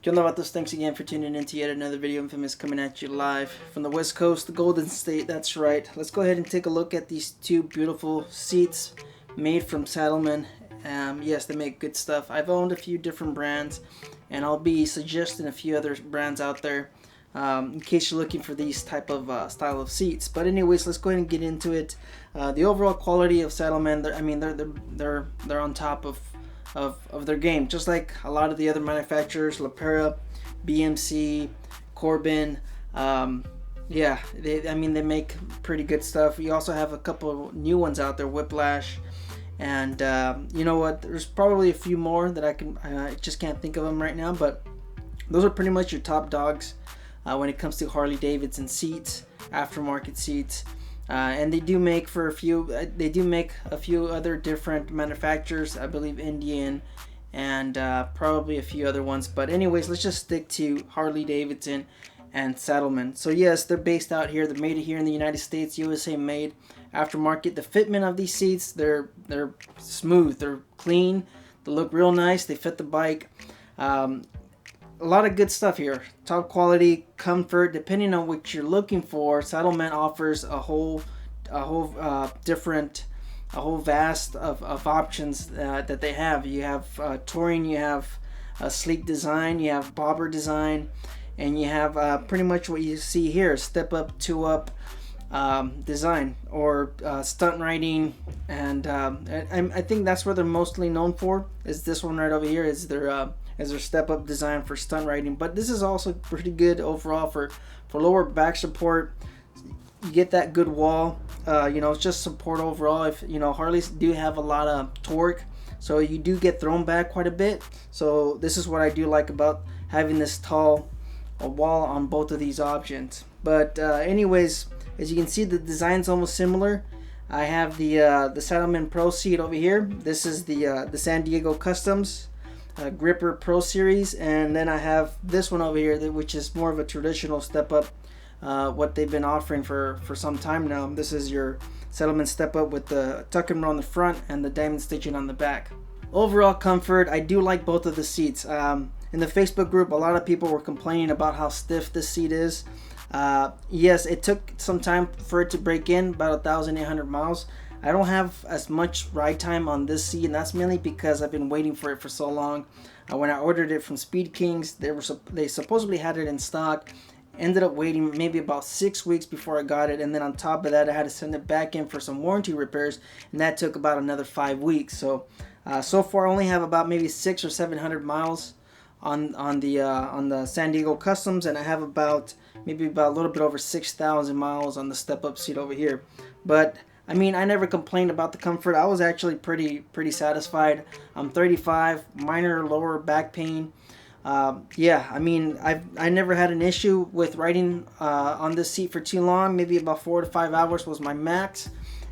¿Qué onda, vatos? Thanks again for tuning in to yet another video. Infamous coming at you live from the West Coast, the Golden State. That's right. Let's go ahead and take a look at these two beautiful seats made from Saddlemen. Yes, they make good stuff. I've owned a few different brands, and I'll be suggesting a few other brands out there in case you're looking for these type of style of seats. But anyways, let's go ahead and get into it. The overall quality of Saddlemen, they're on top of their game, just like a lot of the other manufacturers, Perra, BMC, Corbin. Yeah, they make pretty good stuff. You also have a couple of new ones out there, Whiplash, and you know what? There's probably a few more that I just can't think of them right now, but those are pretty much your top dogs when it comes to Harley-Davidson seats, aftermarket seats. And they do make for a few. They do make a few other different manufacturers. I believe Indian, and probably a few other ones. But anyways, let's just stick to Harley-Davidson and Saddlemen. So yes, they're based out here. They're made here in the United States, USA made. Aftermarket. The fitment of these seats, they're smooth. They're clean. They look real nice. They fit the bike. A lot of good stuff here. Top quality, comfort, depending on what you're looking for. Saddlemen offers a whole vast of options that they have. You have touring, you have a sleek design, you have bobber design, and you have pretty much what you see here: step up, two up design, or stunt riding, and I think that's what they're mostly known for. Is this one right over here? Is their step up design for stunt riding. But this is also pretty good overall for lower back support. You get that good wall, just support overall. If Harleys do have a lot of torque, so you do get thrown back quite a bit. So this is what I do like about having this tall wall on both of these options. But anyways, as you can see, the design's almost similar. I have the Saddlemen Pro seat over here. This is the San Diego Customs Gripper Pro Series, and then I have this one over here, which is more of a traditional step up, what they've been offering for some time now. This is your Saddlemen step up with the tuck and roll on the front and the diamond stitching on the back. Overall comfort, I do like both of the seats. In the Facebook group, a lot of people were complaining about how stiff this seat is. Yes, it took some time for it to break in, about 1,800 miles. I don't have as much ride time on this seat, and that's mainly because I've been waiting for it for so long. When I ordered it from Speed Kings, they supposedly had it in stock. Ended up waiting maybe about 6 weeks before I got it, and then on top of that, I had to send it back in for some warranty repairs, and that took about another 5 weeks. So far, I only have about maybe 600 or 700 miles on the San Diego Customs, and I have about a little bit over 6,000 miles on the step up seat over here. But I mean, I never complained about the comfort. I was actually pretty satisfied. I'm 35, minor lower back pain. Yeah, I mean, I never had an issue with riding on this seat for too long. Maybe about 4 to 5 hours was my max,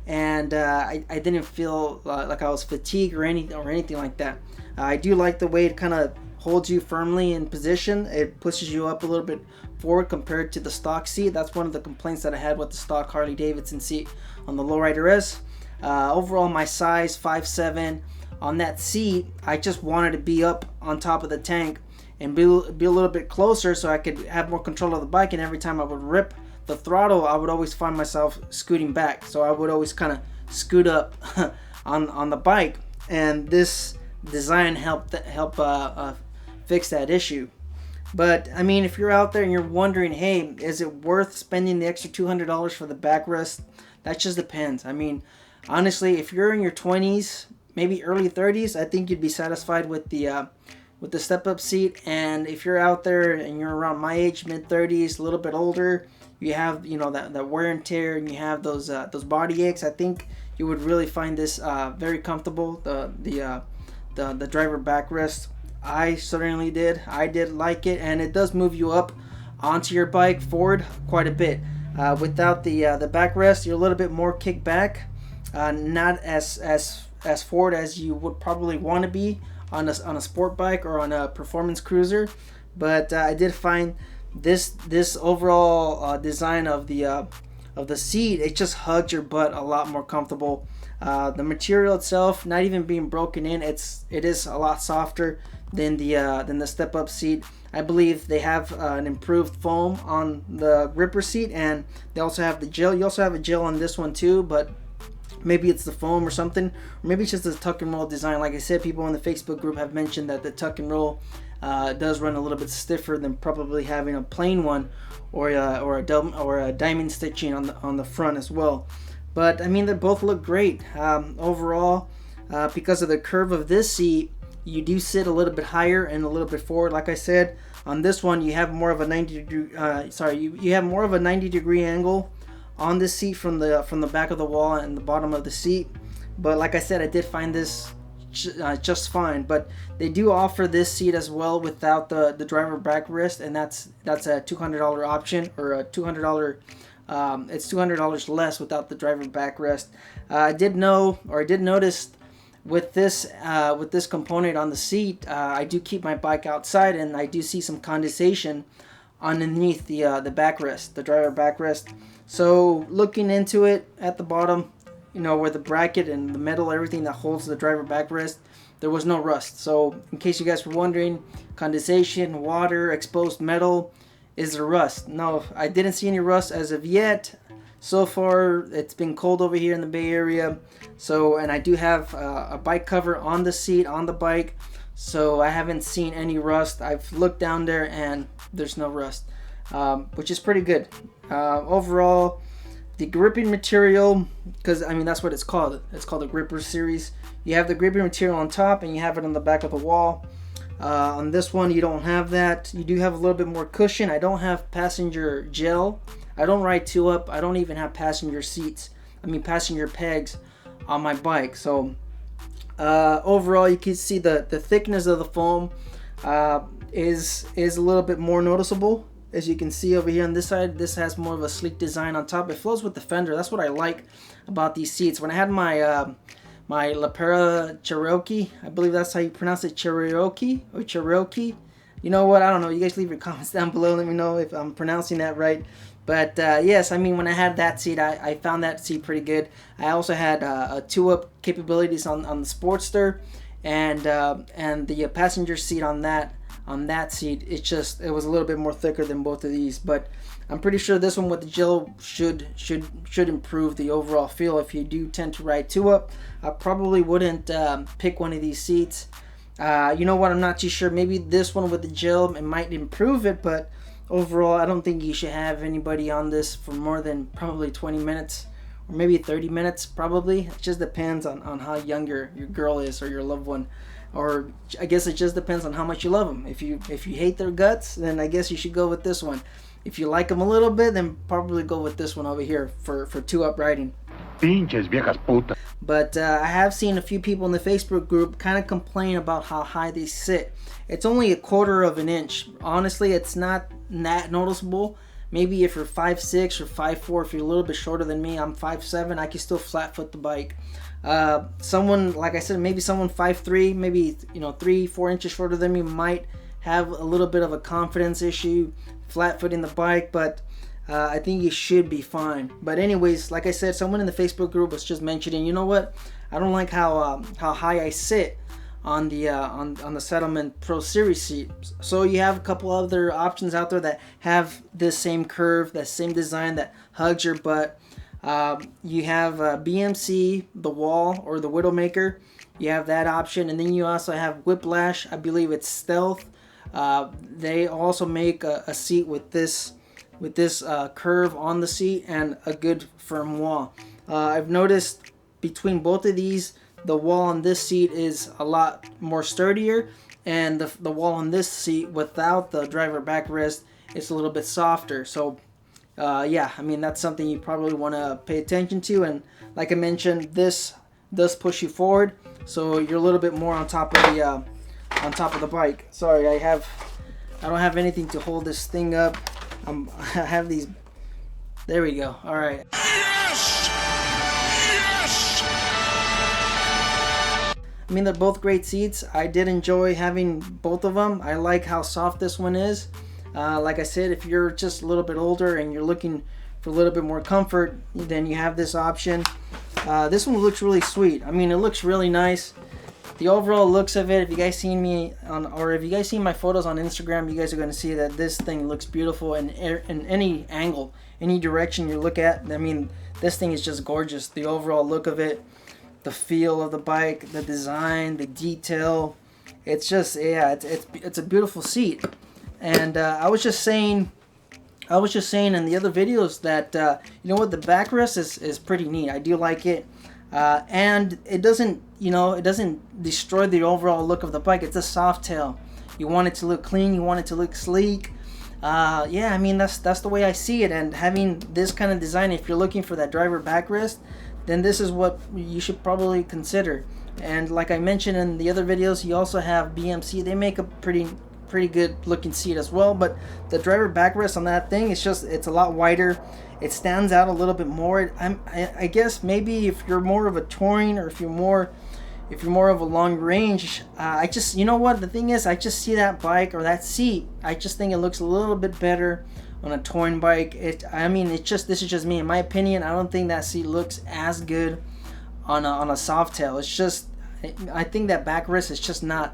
and I didn't feel like I was fatigued or anything like that. I do like the way it kind of holds you firmly in position. It pushes you up a little bit forward compared to the stock seat. That's one of the complaints that I had with the stock Harley-Davidson seat on the Lowrider S. Overall, my size, 5'7", on that seat, I just wanted to be up on top of the tank and be a little bit closer so I could have more control of the bike, and every time I would rip the throttle, I would always find myself scooting back. So I would always kind of scoot up on the bike, and this design helped fix that issue. But I mean, if you're out there and you're wondering, hey, is it worth spending the extra $200 for the backrest? That just depends. I mean, honestly, if you're in your 20s, maybe early 30s, I think you'd be satisfied with the step-up seat. And if you're out there and you're around my age, mid-30s, a little bit older, you have that wear and tear, and you have those body aches, I think you would really find this very comfortable. The driver backrest. I certainly did. I did like it, and it does move you up onto your bike forward quite a bit. Without the backrest, you're a little bit more kicked back, not as forward as you would probably want to be on a sport bike or on a performance cruiser. But I did find this overall design of the seat, it just hugs your butt a lot more comfortable. The material itself, not even being broken in, it is a lot softer than the step-up seat. I believe they have an improved foam on the gripper seat, and they also have the gel. You also have a gel on this one too, but maybe it's the foam or something, or maybe it's just the tuck and roll design. Like I said, people in the Facebook group have mentioned that the tuck and roll does run a little bit stiffer than probably having a plain one, or a diamond stitching on the front as well. But I mean, they both look great overall. Because of the curve of this seat, you do sit a little bit higher and a little bit forward. Like I said, on this one you have more of a 90 degree you have more of a 90-degree angle on this seat from the back of the wall and the bottom of the seat. But like I said, I did find this just fine. But they do offer this seat as well without the driver backrest, and that's a $200 option, or a $200 it's $200 less without the driver backrest. I did notice with this component on the seat, I do keep my bike outside, and I do see some condensation underneath the backrest, the driver backrest. So looking into it at the bottom, where the bracket and the metal, everything that holds the driver backrest, there was no rust. So in case you guys were wondering, condensation, water, exposed metal, is there rust? No, I didn't see any rust as of yet. So far, it's been cold over here in the Bay Area. So, and I do have a bike cover on the seat, on the bike. So I haven't seen any rust. I've looked down there and there's no rust, which is pretty good. Overall, the gripping material, because I mean, that's what it's called. It's called the Gripper Series. You have the gripping material on top and you have it on the back of the wall. On this one, you don't have that. You do have a little bit more cushion. I don't have passenger gel. I don't ride 2-up. I don't even have passenger pegs on my bike. So overall, you can see the thickness of the foam is a little bit more noticeable. As you can see over here on this side, this has more of a sleek design on top. It flows with the fender. That's what I like about these seats. When I had my my Perra Cherokee, I believe that's how you pronounce it, Cherokee or Cherokee. You know what? I don't know. You guys leave your comments down below. Let me know if I'm pronouncing that right. But yes, I mean, when I had that seat, I found that seat pretty good. I also had a 2-up capabilities on the Sportster, and the passenger seat on that seat, it was a little bit more thicker than both of these. But I'm pretty sure this one with the gel should improve the overall feel. If you do tend to ride 2-up, I probably wouldn't pick one of these seats. You know what? I'm not too sure. Maybe this one with the gel, it might improve it, but overall, I don't think you should have anybody on this for more than probably 20 minutes or maybe 30 minutes probably. It just depends on how young your girl is or your loved one. Or I guess it just depends on how much you love them. If you hate their guts, then I guess you should go with this one. If you like them a little bit, then probably go with this one over here for 2-up riding. Pinches viejas putas. But I have seen a few people in the Facebook group kind of complain about how high they sit. It's only 1/4 of an inch. Honestly, it's not that noticeable. Maybe if you're 5'6" or 5'4", if you're a little bit shorter than me, I'm 5'7", I can still flat foot the bike. Someone, like I said, maybe someone 5'3", maybe 3-4 inches shorter than me might have a little bit of a confidence issue flat footing the bike, but I think you should be fine. But anyways, like I said, someone in the Facebook group was just mentioning, you know what, I don't like how high I sit on the Saddlemen Pro Series seat. So you have a couple other options out there that have this same curve, that same design that hugs your butt. You have BMC, the Wall, or the Widowmaker. You have that option, and then you also have Whiplash. I believe it's Stealth. They also make a seat with this curve on the seat and a good firm wall. I've noticed between both of these, the wall on this seat is a lot more sturdier, and the wall on this seat without the driver backrest is a little bit softer. So yeah, I mean, that's something you probably want to pay attention to. And like I mentioned, this does push you forward, so you're a little bit more on top of the bike. Sorry, I don't have anything to hold this thing up. I have these. There we go. All right. Yes! Yes! I mean, they're both great seats. I did enjoy having both of them. I like how soft this one is. Like I said, if you're just a little bit older and you're looking for a little bit more comfort, then you have this option. This one looks really sweet. I mean, it looks really nice. the overall looks of it, if you guys seen me on, or if you guys seen my photos on Instagram, you guys are going to see that this thing looks beautiful in any angle, any direction you look at. I mean, this thing is just gorgeous. The overall look of it, the feel of the bike, the design, the detail. It's just, yeah, it's a beautiful seat. And I was just saying in the other videos that you know what, the backrest is pretty neat. I do like it, and it doesn't, you know, it doesn't destroy the overall look of the bike. It's a soft tail. You want it to look clean. You want it to look sleek. Yeah, I mean, that's the way I see it. And having this kind of design, if you're looking for that driver backrest, then this is what you should probably consider. And like I mentioned in the other videos, you also have BMC. They make a pretty good looking seat as well, but the driver backrest on that thing, it's a lot wider. It stands out a little bit more. I guess maybe if you're more of a touring, or if you're more of a long range, I just, you know what, the thing is, I just see that bike or that seat, I just think it looks a little bit better on a touring bike. This is just me, in my opinion. I don't think that seat looks as good on a soft tail. It's just, I think that backrest is just not,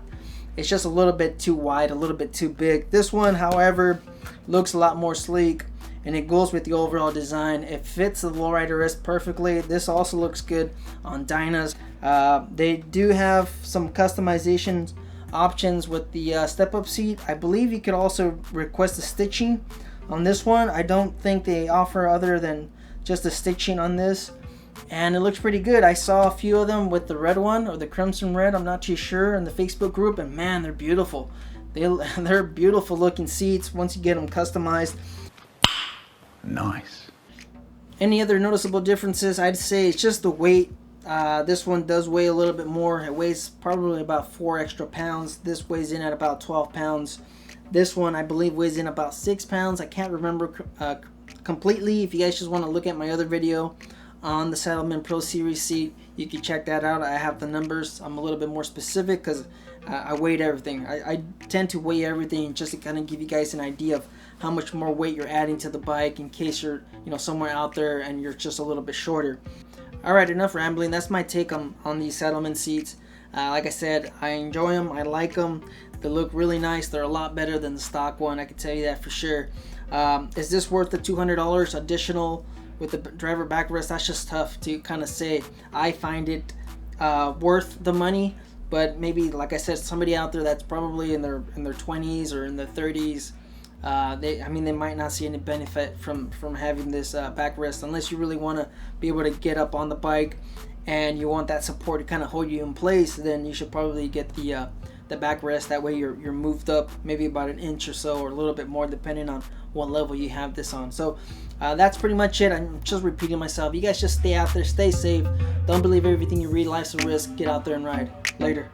it's just a little bit too wide, a little bit too big. This one, however, looks a lot more sleek, and it goes with the overall design. It fits the lowrider wrist perfectly. This also looks good on Dynas. They do have some customization options with the step-up seat. I believe you could also request a stitching on this one. I don't think they offer other than just a stitching on this, and it looks pretty good. I saw a few of them with the red one, or the crimson red, I'm not too sure, in the Facebook group, and man, they're beautiful. They're beautiful looking seats once you get them customized. Nice. Any other noticeable differences? I'd say it's just the weight. This one does weigh a little bit more. It weighs probably about 4 extra pounds. This weighs in at about 12 pounds. This one, I believe, weighs in about 6 pounds. I can't remember completely. If you guys just want to look at my other video on the Saddlemen Pro Series seat, you can check that out. I have the numbers. I'm a little bit more specific because I weighed everything. I tend to weigh everything just to kind of give you guys an idea of how much more weight you're adding to the bike in case you're, you know, somewhere out there and you're just a little bit shorter. Alright, enough rambling. That's my take on these Saddlemen seats. Like I said, I enjoy them. I like them. They look really nice. They're a lot better than the stock one. I can tell you that for sure. Is this worth the $200 additional with the driver backrest? That's just tough to kind of say. I find it worth the money, but maybe, like I said, somebody out there that's probably in their 20s or in their 30s, they might not see any benefit from having this backrest, unless you really want to be able to get up on the bike and you want that support to kind of hold you in place. Then you should probably get the backrest. That way you're moved up maybe about an inch or so, or a little bit more, depending on what level you have this on. So that's pretty much it. I'm just repeating myself. You guys just stay out there, stay safe. Don't believe everything you read. Life's a risk. Get out there and ride. Later.